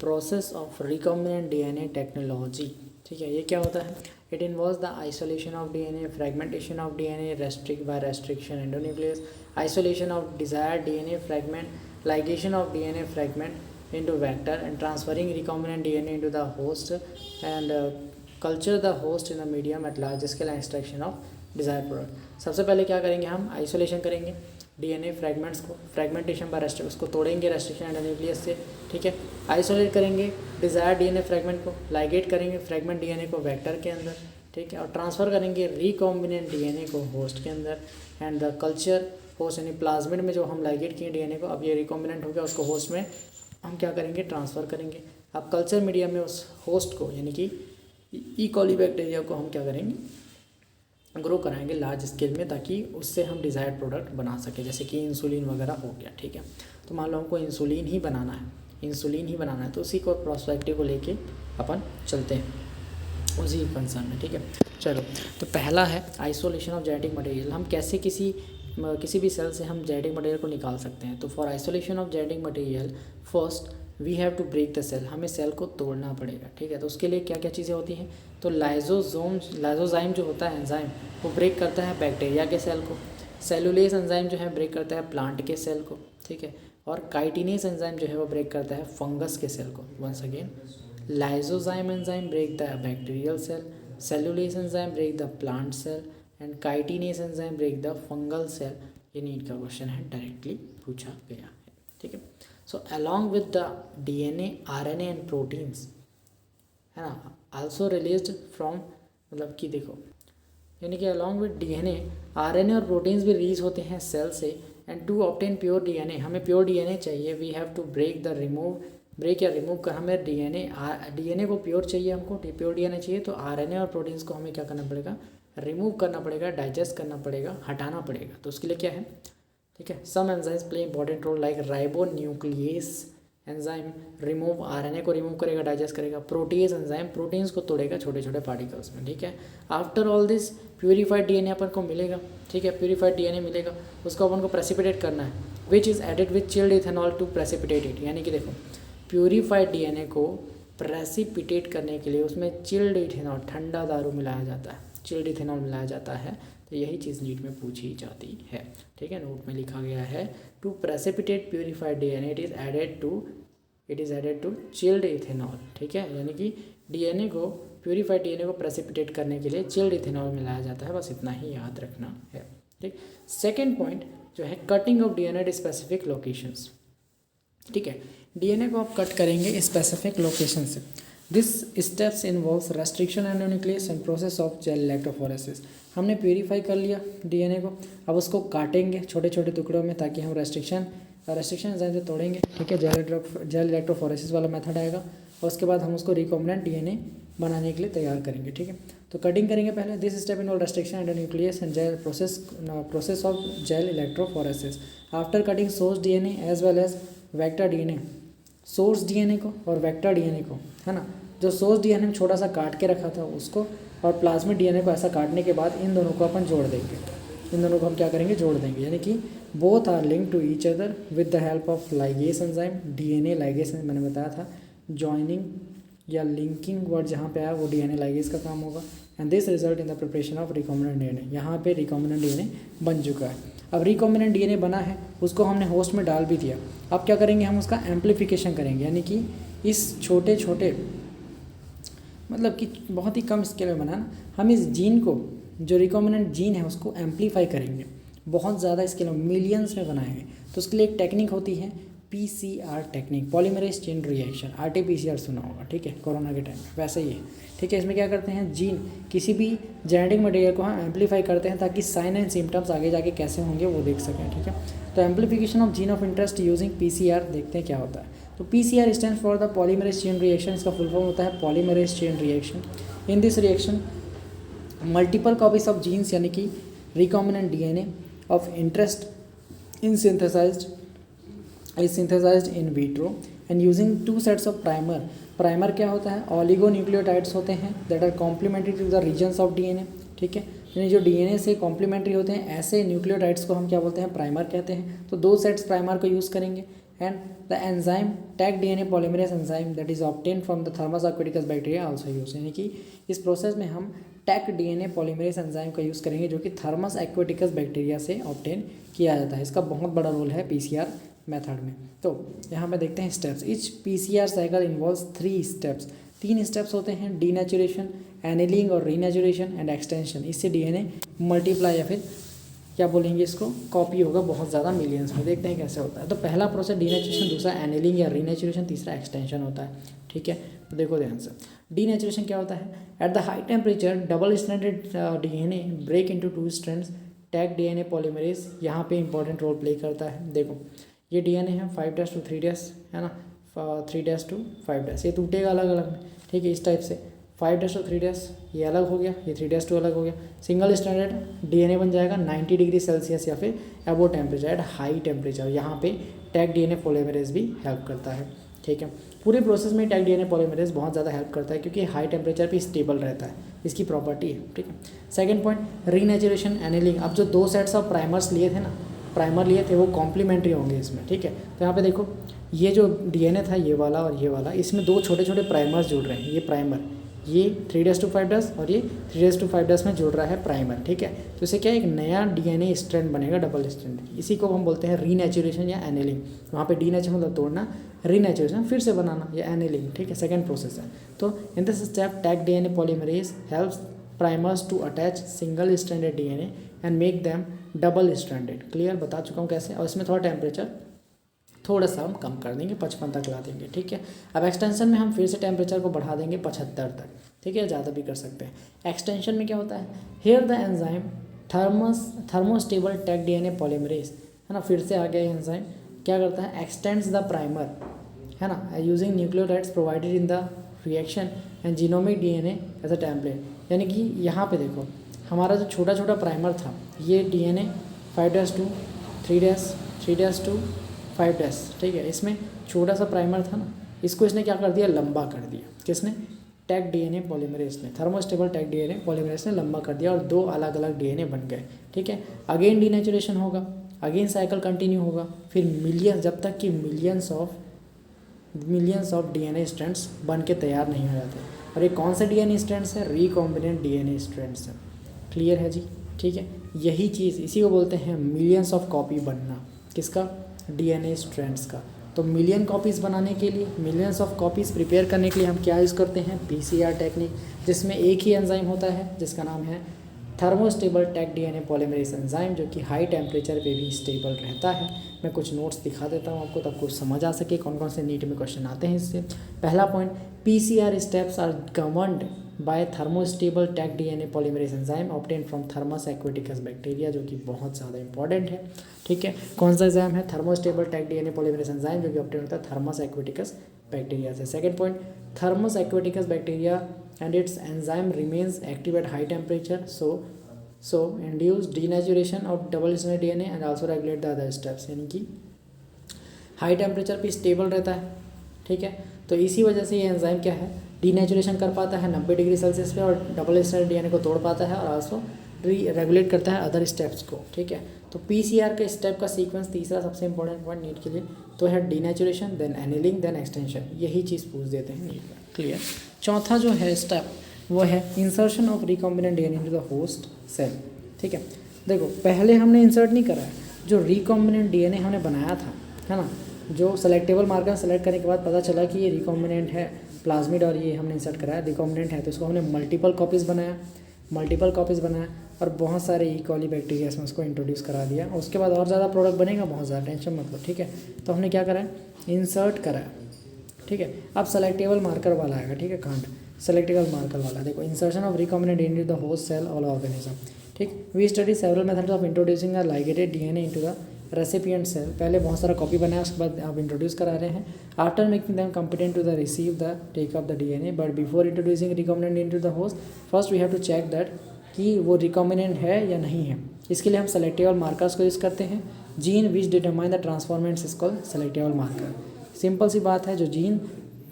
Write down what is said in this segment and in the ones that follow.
Process of recombinant DNA technology. ठीक है, ये क्या होता है? It involves the isolation of DNA, fragmentation of DNA, restriction endonuclease, isolation of desired DNA fragment, ligation of DNA fragment into vector and transferring recombinant DNA into the host and culture the host in the medium at large scale and extraction of desired product। सबसे पहले क्या करेंगे, हम isolation करेंगे DNA fragments को, fragmentation bye उसको तोड़ेंगे restriction endonuclease से। ठीक है, आइसोलेट करेंगे डिजायर्ड डीएनए फ्रैगमेंट को, लाइगेट करेंगे फ्रैगमेंट डीएनए को वेक्टर के अंदर। ठीक है, और ट्रांसफ़र करेंगे रिकॉम्बिनेंट डीएनए को होस्ट के अंदर एंड द कल्चर होस्ट यानी प्लाज्मिड में जो हम लाइगेट किए डीएनए को, अब ये रिकॉम्बिनेंट हो गया, उसको होस्ट में हम क्या करेंगे, ट्रांसफ़र करेंगे। अब कल्चर मीडिया में उस होस्ट को यानी कि ई कॉली बैक्टीरिया को हम क्या करेंगे, ग्रो कराएंगे लार्ज स्केल में, ताकि उससे हम डिज़ायर्ड प्रोडक्ट बना सकें, जैसे कि इंसुलिन वगैरह हो गया। ठीक है, तो मान लो हमको इंसुलिन ही बनाना है, तो उसी को प्रोस्पेक्टिव को लेके अपन चलते हैं उसी कंसर्न में। ठीक है, चलो, तो पहला है आइसोलेशन ऑफ जेनेटिक मटेरियल। हम कैसे किसी भी सेल से हम जेनेटिक मटेरियल को निकाल सकते हैं। तो for isolation of genetic material first we have to break the cell, हमें सेल को तोड़ना पड़ेगा। ठीक है, तो उसके लिए क्या क्या चीज़ें होती हैं, तो लाइजोजाइम जो होता है एंजाइम, वो ब्रेक करता है बैक्टीरिया के सेल को, सेलुलेस एंजाइम जो है ब्रेक करता है प्लांट के सेल को। ठीक है, और काइटिनेस एंजाइम जो है वो ब्रेक करता है फंगस के सेल को। Once again, lysozyme enzyme break the bacterial cell, cellulase enzyme break the plant cell and chitinase enzyme break the fungal cell. ये नीट का क्वेश्चन है, डायरेक्टली पूछा गया है। ठीक है, so along with the DNA, RNA and proteins, है ना, आल्सो रिलीज्ड फ्रॉम, मतलब कि देखो, यानी कि अलॉन्ग विद डीएनए, आरएनए और प्रोटीन्स भी रिलीज होते हैं सेल से। And to obtain pure DNA, हमें प्योर डीएनए चाहिए, वी हैव टू ब्रेक या रिमूव कर, हमें डीएनए को प्योर चाहिए, हमको प्योर डीएनए चाहिए, तो आरएनए और प्रोटीन्स को हमें क्या करना पड़ेगा, रिमूव करना पड़ेगा, डाइजेस्ट करना पड़ेगा, हटाना पड़ेगा। तो उसके लिए क्या है, ठीक है, some enzymes play important role like ribonuclease enzyme remove, RNA को रिमूव करेगा, डाइजेस्ट करेगा। प्रोटीज एंजाइम प्रोटीन्स को तोड़ेगा छोटे छोटे पार्टिकल्स में। ठीक है, after all this purified DNA अपन को मिलेगा। ठीक है, प्यूरिफाइड डीएनए मिलेगा, उसको अपन को प्रेसिपिटेट करना है, which is added with chilled ethanol to precipitate it. यानी कि देखो, प्यूरिफाइड डीएनए को प्रेसिपिटेट करने के लिए उसमें चिल्ड इथेनॉल, ठंडा दारू मिलाया जाता है, चिल्ड इथेनॉल मिलाया जाता है। तो यही चीज़ नीट में पूछी जाती है। ठीक है, नोट में लिखा गया है, to precipitate purified DNA it is added to chilled ethanol. ठीक है, यानी कि डीएनए को, प्यूरिफाइड डीएनए को प्रेसिपिटेट करने के लिए चिल्ड इथेनॉल मिलाया जाता है, बस इतना ही याद रखना है। ठीक, सेकेंड पॉइंट जो है cutting of DNA at specific locations. ठीक है, डीएनए को आप कट करेंगे स्पेसिफिक लोकेशन से। This steps involves restriction endonuclease and process of gel electrophoresis. हमने प्यूरिफाई कर लिया डीएनए को, अब उसको काटेंगे छोटे छोटे टुकड़ों में, ताकि हम रेस्ट्रिक्शन एंजाइम से तोड़ेंगे। ठीक है, जेल इलेक्ट्रोफोरेसिस वाला मेथड आएगा, और उसके बाद हम उसको रिकॉम्बिनेंट डीएनए बनाने के लिए तैयार करेंगे। ठीक है, तो कटिंग करेंगे पहले। This step involve restriction endonuclease and gel process of gel electrophoresis. After cutting source DNA as well as vector DNA, source DNA को और वेक्टर डीएनए को, है ना, जो सोर्स डीएनए में छोटा सा काट के रखा था उसको, और प्लाज्मिड डीएनए को ऐसा काटने के बाद इन दोनों को अपन जोड़ देंगे। इन दोनों को हम क्या करेंगे, जोड़ देंगे, यानी कि both are link to each other with the help of ligase enzyme. DNA ligase मैंने बताया था, जॉइनिंग या लिंकिंग वर्ड जहाँ पे आया वो डीएनए लाइगेस का काम होगा। And this result in the preparation of recombinant DNA. यहाँ पे रिकॉम्बिनेंट डीएनए बन चुका है। अब रिकॉम्बिनेंट डीएनए बना है, उसको हमने होस्ट में डाल भी दिया। अब क्या करेंगे, हम उसका एम्प्लीफिकेशन करेंगे, यानी कि इस छोटे छोटे, मतलब कि बहुत ही कम स्केल में बनाना, हम इस जीन को, जो रिकॉम्बिनेंट जीन है, उसको एम्प्लीफाई करेंगे, बहुत ज़्यादा स्केल में, मिलियंस में बनाएंगे। तो उसके लिए एक टेक्निक होती है PCR technique, polymerase chain reaction, RTPCR सुना होगा। ठीक है, कोरोना के टाइम में वैसे ही है। ठीक है, इसमें क्या करते हैं, जीन, किसी भी जेनेटिक मटेरियल को हम एम्प्लीफाई करते हैं, ताकि साइन एंड सिम्टम्स आगे जाके कैसे होंगे वो देख सकें। ठीक है, तो amplification of gene of interest using PCR, देखते हैं क्या होता है। तो PCR stands for the polymerase chain reaction, इसका फुल फॉर्म होता है polymerase chain reaction. In this reaction multiple copies of genes, यानी कि recombinant DNA of interest in synthesized in vitro and using two sets of primer क्या होता है, oligonucleotides होते हैं that are complementary to the regions of DNA. ठीक है, यानी जो डीएनए से कॉम्प्लीमेंट्री होते हैं, ऐसे न्यूक्लियोटाइड्स को हम क्या बोलते हैं, प्राइमर कहते हैं। तो दो सेट्स प्राइमर को यूज़ करेंगे and the enzyme tag DNA polymerase enzyme that is obtain from the thermos aquaticus bacteria also use, यानी कि इस प्रोसेस में हम टैग डीएनए पॉलीमरेज एंजाइम का यूज़ करेंगे जो कि थर्मस एक्वेटिकस बैक्टीरिया से ऑब्टेन किया जाता है। इसका बहुत बड़ा रोल है पीसीआर मेथड में। तो यहाँ पे देखते हैं steps. Etch PCR cycle involves 3 steps, 3 steps होते हैं, डीनेचुरेशन, एनिलिंग और रीनेचुरेशन एंड एक्सटेंशन। इससे डीएनए मल्टीप्लाई या फिर क्या बोलेंगे इसको, कॉपी होगा बहुत ज़्यादा मिलियंस में। देखते हैं कैसे होता है। तो पहला प्रोसेस डीनेचुरेशन, दूसरा एनिलिंग या रीनेचुरेशन, तीसरा एक्सटेंशन होता है। ठीक है, तो देखो ध्यान से। डीनेचुरेशन क्या होता है? At the high temperature double stranded DNA break into 2 strands, Taq DNA polymerase यहाँ पे इंपॉर्टेंट रोल प्ले करता है। देखो ये डीएनए है 5' to 3' है ना, 3' to 5', ये टूटेगा अलग अलग में। ठीक है, इस टाइप से 5' to 3' ये अलग हो गया, ये 3' to अलग हो गया। सिंगल स्टैंडर्ड डीएनए बन जाएगा 90 डिग्री सेल्सियस या फिर अबो टेम्परेचर एट हाई टेम्परेचर। यहाँ पे टैग डीएनए पॉलीमरेज भी हेल्प करता है। ठीक है, पूरे प्रोसेस में टैग डीएनए पॉलीमरेज बहुत ज़्यादा हेल्प करता है क्योंकि हाई टेम्परेचर पे स्टेबल रहता है, इसकी प्रॉपर्टी है। ठीक है, सेकंड पॉइंट रीनेचुरेशन एनिलिंग। अब जो 2 सेट्स ऑफ प्राइमर्स लिए थे ना, प्राइमर लिए थे वो कॉम्प्लीमेंट्री होंगे इसमें। ठीक है, तो यहाँ पे देखो ये जो डीएनए था ये वाला और ये वाला, इसमें 2 छोटे छोटे प्राइमर्स जुड़ रहे हैं। ये प्राइमर ये 3' to 5' और ये 3' to 5' में जुड़ रहा है प्राइमर। ठीक है, तो इसे क्या एक नया डीएनए स्ट्रैंड बनेगा, डबल स्ट्रैंड। इसी को हम बोलते हैं रीनेचुरेशन या एनिलिंग। वहाँ पे डीनेचुरेशन मतलब तोड़ना, रीनेचुरेशन फिर से बनाना, या एनिलिंग। ठीक है, सेकंड प्रोसेस है। तो in this step Taq DNA polymerase helps primers to attach single stranded DNA and make them double stranded. Clear, बता चुका हूँ कैसे। और इसमें थोड़ा टेम्परेचर थोड़ा सा हम कम कर देंगे, 55 तक ला देंगे। ठीक है, अब एक्सटेंशन में हम फिर से टेम्परेचर को बढ़ा देंगे 75 तक। ठीक है, ज़्यादा भी कर सकते हैं। एक्सटेंशन में क्या होता है? Here the enzyme thermostable Taq DNA polymerase है ना, फिर से आ गया एंजाइम क्या करता है? एक्सटेंड्स द प्राइमर है ना, using nucleotides provided in the reaction and genomic DNA as a template. यानी कि यहाँ पे देखो हमारा जो छोटा छोटा प्राइमर था, ये डीएनए 5' to 3', 3' to 5'। ठीक है, इसमें छोटा सा प्राइमर था ना, इसको इसने क्या कर दिया? लंबा कर दिया। किसने? टैग डीएनए पॉलीमरेज ने, थर्मोस्टेबल टैग डीएनए पॉलीमरेज ने लंबा कर दिया और 2 अलग अलग डीएनए बन गए। ठीक है, अगेन डीनेचुरेशन होगा, अगेन साइकिल कंटिन्यू होगा, फिर मिलियन, जब तक कि मिलियंस ऑफ डीएनए स्ट्रैंड्स बन के तैयार नहीं हो जाते। और ये कौन से डीएनए स्ट्रैंड्स है? रिकॉम्बिनेंट डीएनए स्ट्रैंड्स है। क्लियर है जी? ठीक है, यही चीज़, इसी को बोलते हैं मिलियंस ऑफ कॉपी बनना। किसका? डीएनए स्ट्रैंड्स का। तो मिलियन कॉपीज़ बनाने के लिए, मिलियंस ऑफ कॉपीज़ प्रिपेयर करने के लिए हम क्या यूज़ करते हैं? पीसीआर टेक्निक, जिसमें एक ही एंजाइम होता है जिसका नाम है thermostable Taq DNA polymerase enzyme, जो कि हाई टेम्परेचर पे भी स्टेबल रहता है। मैं कुछ नोट्स दिखा देता हूँ आपको, तब कुछ समझ आ सके कौन कौन से नीट में क्वेश्चन आते हैं इससे। पहला point, PCR steps are governed by thermostable Taq DNA polymerase enzyme obtain from Thermus aquaticus bacteria, जो कि बहुत ज़्यादा इंपॉर्टेंट है। ठीक है, कौन सा एंजाइम है? Thermostable Taq DNA polymerase enzyme, जो कि ऑब्टेन होता है थर्मस एक्वेटिकस बैक्टीरिया से। Second point, thermos aquaticus bacteria and it's enzyme remains active at high temperature, so induce denaturation of double stranded DNA and also regulate the other steps। यानी कि high temperature पे stable रहता है। ठीक है, तो इसी वजह से ये एंजाइम क्या है? डीनेचुरेशन कर पाता है 90 डिग्री सेल्सियस पे और डबल स्ट्रैंडेड डीएनए को तोड़ पाता है और आल्सो रेगुलेट करता है अदर स्टेप्स को। ठीक है, तो पीसीआर के स्टेप का सीक्वेंस तीसरा सबसे इंपॉर्टेंट पॉइंट नीट के लिए तो है denaturation, then annealing, then extension. यही चीज़ पूछ देते हैं नीट में। क्लियर। चौथा जो है स्टेप वो है insertion of recombinant DNA into the host cell. ठीक है, देखो पहले हमने इंसर्ट नहीं करा है, जो रिकॉम्बिनेंट डीएनए हमने बनाया था है ना, जो सेलेक्टेबल मार्कर सेलेक्ट करने के बाद पता चला कि ये रिकॉम्बिनेंट है प्लाज्मिड और ये हमने इंसर्ट कराया रिकॉम्बिनेंट है, तो इसको हमने मल्टीपल कॉपीज़ बनाया और बहुत सारे ई कॉली बैक्टीरिया में उसको इंट्रोड्यूस करा दिया। उसके बाद और ज़्यादा प्रोडक्ट बनेगा, बहुत ज़्यादा टेंशन मत लो। ठीक है, तो हमने क्या करा? इंसर्ट करा। ठीक है, अब सेलेक्टेबल मार्कर वाला आएगा। ठीक है, कांड सेलेक्टेबल मार्कर वाला। देखो insertion of recombinant DNA into the host cell all organism. ठीक, we study several methods of introducing a ligated DNA into the recipient cell. पहले बहुत सारा कॉपी बनाया, उसके बाद आप इंट्रोड्यूस करा रहे हैं। After making them competent to the receive the take of the DNA, but before introducing recombinant into the host first we have to check that कि वो रिकॉम्बिनेंट है या नहीं है। इसके लिए हम सेलेक्टेबल मार्कर्स को यूज़ करते हैं। Gene which determine the transformants is called selectable marker. Simple सी बात है, जो जीन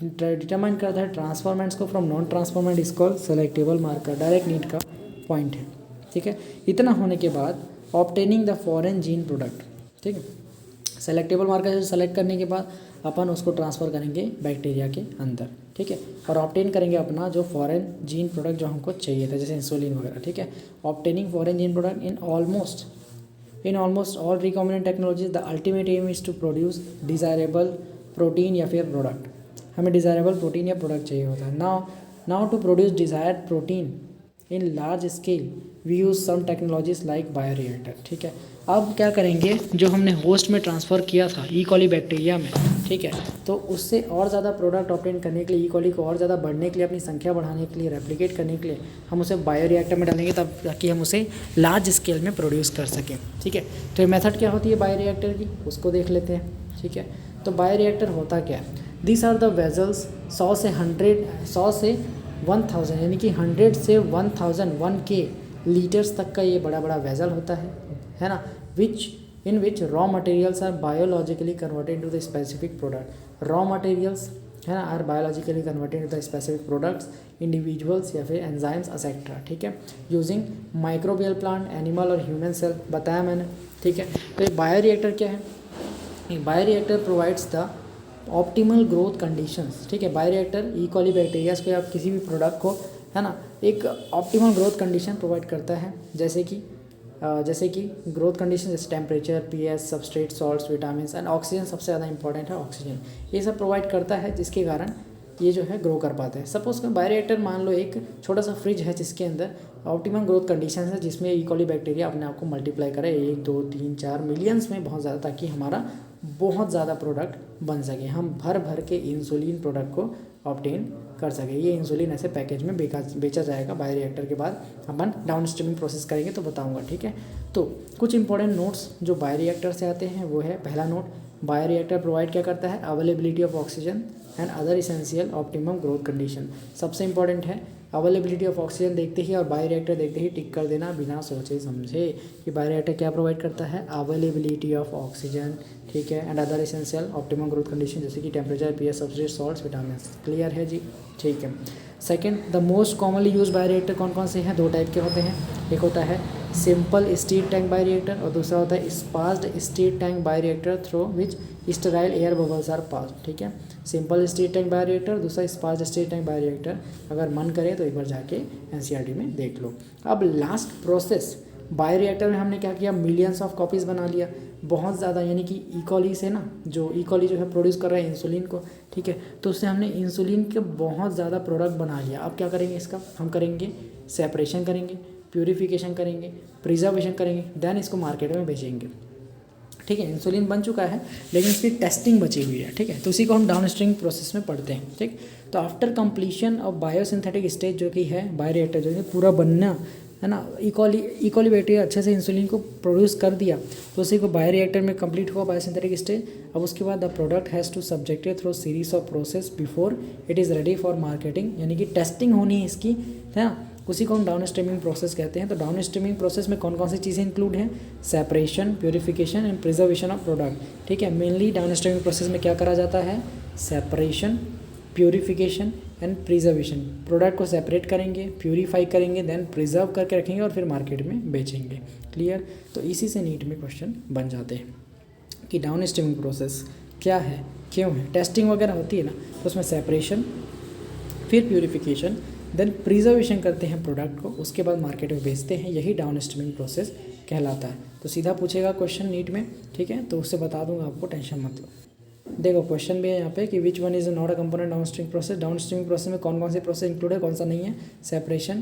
डिटरमाइन करता है ट्रांसफॉर्मेंट्स को from non transformant is called selectable marker. Direct NEET का पॉइंट है। ठीक है, इतना होने के बाद obtaining the foreign gene product. ठीक है, सेलेक्टेबल मार्कर सेलेक्ट करने के बाद अपन उसको ट्रांसफ़र करेंगे बैक्टीरिया के अंदर, ठीक है, और ऑब्टेन करेंगे अपना जो फॉरेन जीन प्रोडक्ट जो हमको चाहिए था, जैसे इंसुलिन वगैरह, ठीक है। Obtaining foreign gene product in almost all recombinant technologies the ultimate aim is to produce desirable protein या फिर प्रोडक्ट। हमें डिज़ायरेबल प्रोटीन या प्रोडक्ट चाहिए होता है। Now to produce desired protein in large scale we use some technologies like bioreactor, ठीक है। अब क्या करेंगे, जो हमने होस्ट में ट्रांसफ़र किया था ई कॉली बैक्टीरिया में, ठीक है, तो उससे और ज़्यादा प्रोडक्ट ऑब्टेन करने के लिए, ई कॉली को और ज़्यादा बढ़ने के लिए, अपनी संख्या बढ़ाने के लिए, रेप्लिकेट करने के लिए हम उसे बायोरिएक्टर में डालेंगे, तब ताकि हम उसे लार्ज स्केल में प्रोड्यूस कर सकें, ठीक है। तो ये मेथड क्या होती है बायोरिएक्टर की, उसको देख लेते हैं, ठीक है। तो बायोरिएक्टर होता क्या है, दिस आर द वेजल्स 100 से 1000 यानी कि 100 से 1000 1K लीटर्स तक का ये बड़ा बड़ा वेजल होता है ना, in which raw materials are biologically converted to the specific product. Raw materials है ना are biologically converted to the specific products, individuals या फिर एंजाइम्स एक्सेट्रा, ठीक है, यूजिंग माइक्रोबियल प्लांट, एनिमल और ह्यूमन सेल, बताया मैंने, ठीक है। तो ये बायोरिएक्टर क्या है, bioreactor provides the optimal growth conditions, ठीक है। बायोरिएक्टर ई कॉली बैक्टीरियाज को या किसी भी प्रोडक्ट को, है ना, एक ऑप्टिमल ग्रोथ कंडीशन प्रोवाइड करता है, जैसे कि ग्रोथ कंडीशन, जैसे temperature, pH, substrate, salts, vitamin and oxygen, सबसे ज़्यादा इंपॉर्टेंट है ऑक्सीजन, ये सब प्रोवाइड करता है, जिसके कारण ये जो है ग्रो कर पाते हैं। सपोज का बायोरिएक्टर मान लो एक छोटा सा फ्रिज है जिसके अंदर ऑप्टिमम ग्रोथ कंडीशन है, जिसमें ई कॉली बैक्टीरिया अपने आप को मल्टीप्लाई करे 1 2 3 4 मिलियंस में, बहुत ज़्यादा, ताकि हमारा बहुत ज़्यादा प्रोडक्ट बन सके, हम भर के इंसुलिन प्रोडक्ट को ऑब्टेन कर सके। ये इंसुलिन ऐसे पैकेज में बेचा जाएगा बायोरिएक्टर के बाद अपन डाउन स्ट्रीमिंग प्रोसेस करेंगे तो बताऊंगा, ठीक है। तो कुछ इंपॉर्टेंट नोट्स जो बायोरिएक्टर से आते हैं वो है, पहला नोट, बायोरिएक्टर प्रोवाइड क्या करता है, availability of oxygen and other essential optimum growth condition. सबसे इंपॉर्टेंट है अवेलेबिलिटी ऑफ ऑक्सीजन देखते ही और बायोरिएक्टर देखते ही टिक कर देना बिना सोचे समझे कि बायोरिएक्टर क्या प्रोवाइड करता है, अवेलेबिलिटी ऑफ ऑक्सीजन, ठीक है, and other essential optimum growth condition, जैसे कि temperature, pH, substrate, salts, vitamin. Clear है जी, ठीक है। Second, the most commonly use bioreactor कौन कौन से हैं, 2 टाइप के होते हैं, एक होता है सिंपल स्टीर टैंक बायोरिएक्टर और दूसरा होता है sparged stir tank bioreactor through which sterile air bubbles are pass, ठीक है। सिंपल स्टीर टैंक बायोरिएक्टर, दूसरा स्पास्ड स्टीर टैंक बायोरिएक्टर, अगर मन करे तो एक बार जाके एनसीईआरटी में देख लो। अब लास्ट प्रोसेस, बायोरिएक्टर में हमने क्या किया, मिलियंस ऑफ कॉपीज़ बना लिया, बहुत ज़्यादा, यानी कि ई कॉली से ना, जो ई कॉली जो है प्रोड्यूस कर रहा है इंसुलिन को, ठीक है, तो उससे हमने इंसुलिन के बहुत ज़्यादा प्रोडक्ट बना लिया। अब क्या करेंगे, इसका हम करेंगे सेपरेशन करेंगे, प्यूरिफिकेशन करेंगे, प्रिजर्वेशन करेंगे, देन इसको मार्केट में बेचेंगे, ठीक है। इंसुलिन बन चुका है लेकिन इसकी टेस्टिंग बची हुई है, ठीक है, तो उसी को हम डाउन स्ट्रीम प्रोसेस में पढ़ते हैं, ठीक। तो after completion of biosynthetic stage जो कि है बायोरिएक्टर, जो कि पूरा बनना है ना, ई कॉली बैक्टीरिया अच्छे से इंसुलिन को प्रोड्यूस कर दिया, तो उसी को बायोरिएक्टर में कंप्लीट हुआ बायोसिंथेटिक स्टेज। अब उसके बाद the product has to subjected through series of process before it is ready for marketing, यानी कि टेस्टिंग होनी है इसकी, है ना, उसी को हम डाउन स्ट्रीमिंग प्रोसेस कहते हैं। तो डाउन स्ट्रीमिंग प्रोसेस में कौन कौन सी चीज़ें इंक्लूड हैं, separation, purification and preservation of product, ठीक है। मेनली डाउन स्ट्रीमिंग प्रोसेस में क्या करा जाता है, separation, purification and preservation, product को सेपरेट करेंगे, प्यूरीफाई करेंगे, देन प्रिजर्व करके रखेंगे और फिर मार्केट में बेचेंगे। क्लियर, तो इसी से नीट में क्वेश्चन बन जाते हैं कि डाउन स्ट्रीमिंग प्रोसेस क्या है, क्यों है, टेस्टिंग वगैरह होती है ना, तो उसमें सेपरेशन, फिर प्यूरिफिकेशन, देन प्रिजर्वेशन करते हैं प्रोडक्ट को, उसके बाद मार्केट में बेचते हैं, यही डाउन स्ट्रीमिंग प्रोसेस कहलाता है। तो सीधा पूछेगा क्वेश्चन नीट में, ठीक है, तो उससे बता दूंगा आपको, टेंशन मत लो। देखो क्वेश्चन भी है यहाँ पे कि which one is not a component down stream process, down streaming process में कौन कौन से प्रोसेस इंक्लूड है, कौन सा नहीं है, सेपरेशन,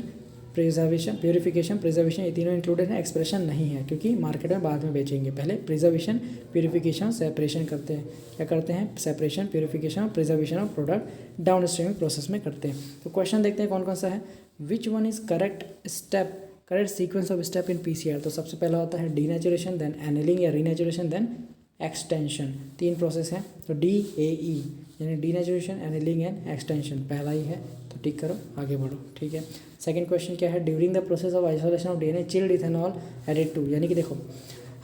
प्रिजर्वेशन, प्यूरिफिकेशन, प्रिजर्वेशन, ये तीनों इंक्लूडेड है, एक्सप्रेशन नहीं है क्योंकि मार्केट में बाद में बेचेंगे, पहले प्रिजर्वेशन, प्यूरिफिकेशन, सेपरेशन करते हैं। क्या करते हैं, सेपरेशन, प्यूरिफिकेशन और preservation of product down streaming process में करते हैं। तो क्वेश्चन देखते हैं कौन कौन सा है, which one is correct sequence of step in PCR. तो सबसे पहला होता है डीनेचुरेशन, देन एनिलिंग या रीनेचुरेशन, देन एक्सटेंशन, 3 प्रोसेस हैं। तो DAE यानी डीनेचुरेशन, एनिलिंग एंड एक्सटेंशन पहला ही है, तो टिक करो, आगे बढ़ो, ठीक है। सेकंड क्वेश्चन क्या है, during the process of isolation of DNA chilled ethanol added to, यानी कि देखो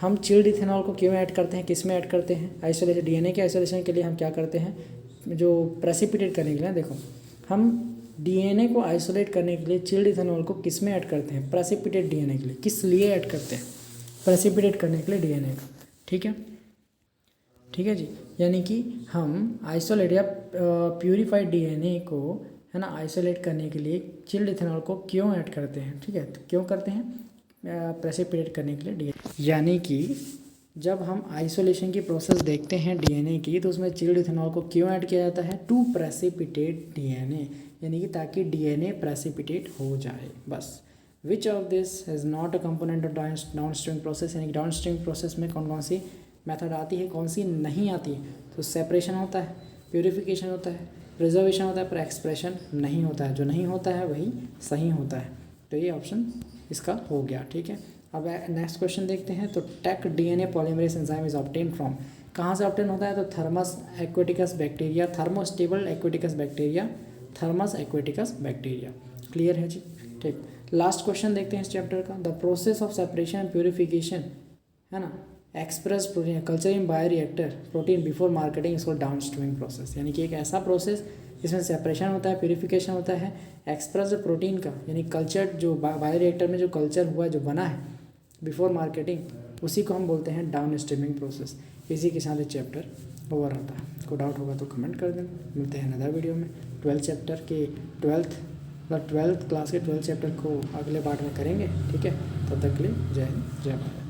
हम चिल्ड इथेनॉल को क्यों ऐड करते हैं, किस में ऐड करते हैं, आइसोलेशन, DNA के आइसोलेशन के लिए हम क्या करते हैं, जो प्रेसिपिटेट करने के लिए, देखो हम DNA को आइसोलेट करने के लिए चिल्ड इथेनॉल को किस में ऐड करते हैं, प्रेसिपिटेट DNA के लिए, किस लिए ऐड करते हैं, प्रेसिपिटेट करने के लिए DNA का, ठीक है। ठीक है जी। यानी कि हम आइसोलेट या प्यूरिफाइड डीएनए को, है ना, आइसोलेट करने के लिए चिल्ड इथेनॉल को क्यों ऐड करते हैं, ठीक है, तो क्यों करते हैं, प्रेसिपिटेट करने के लिए डीएनए। यानी कि जब हम आइसोलेशन की प्रोसेस देखते हैं डीएनए की, तो उसमें चिल्ड इथेनॉल को क्यों ऐड किया जाता है, टू प्रेसिपिटेट डीएनए, यानी कि ताकि डीएनए प्रेसिपिटेट हो जाए, बस। Which of this is not a component of down streaming process, यानी कि डाउन स्ट्रीमिंग प्रोसेस में कौन कौन सी मेथड आती है, कौन सी नहीं आती है। तो सेपरेशन होता है, प्यूरिफिकेशन होता है, प्रिजर्वेशन होता है, पर एक्सप्रेशन नहीं होता है। जो नहीं होता है वही सही होता है, तो ये ऑप्शन इसका हो गया, ठीक है। अब नेक्स्ट क्वेश्चन देखते हैं। तो Taq DNA polymerase enzyme is obtain from, कहाँ से ऑब्टेन होता है, तो Thermus aquaticus bacteria, thermostable aquaticus bacteria, Thermus aquaticus bacteria. Clear है जी, ठीक। लास्ट क्वेश्चन देखते हैं इस चैप्टर का। The process of separation and purification, है ना, express protein culture in bioreactor protein before marketing इसको डाउन स्ट्रीमिंग प्रोसेस, यानी कि एक ऐसा प्रोसेस जिसमें सेपरेशन होता है, प्यूरिफिकेशन होता है, एक्सप्रेस प्रोटीन का, यानी कल्चर जो बायोरिएक्टर में जो कल्चर हुआ, जो बना है बिफोर मार्केटिंग, उसी को हम बोलते हैं डाउन स्ट्रीमिंग प्रोसेस। इसी के साथ चैप्टर ओवर आता है। कोई डाउट होगा तो कमेंट कर देना। मिलते हैं अदर वीडियो में। 12th चैप्टर के 12th क्लास के 12th चैप्टर को अगले पार्ट में करेंगे, ठीक है। तब तक के लिए जय हिंद, जय भारत।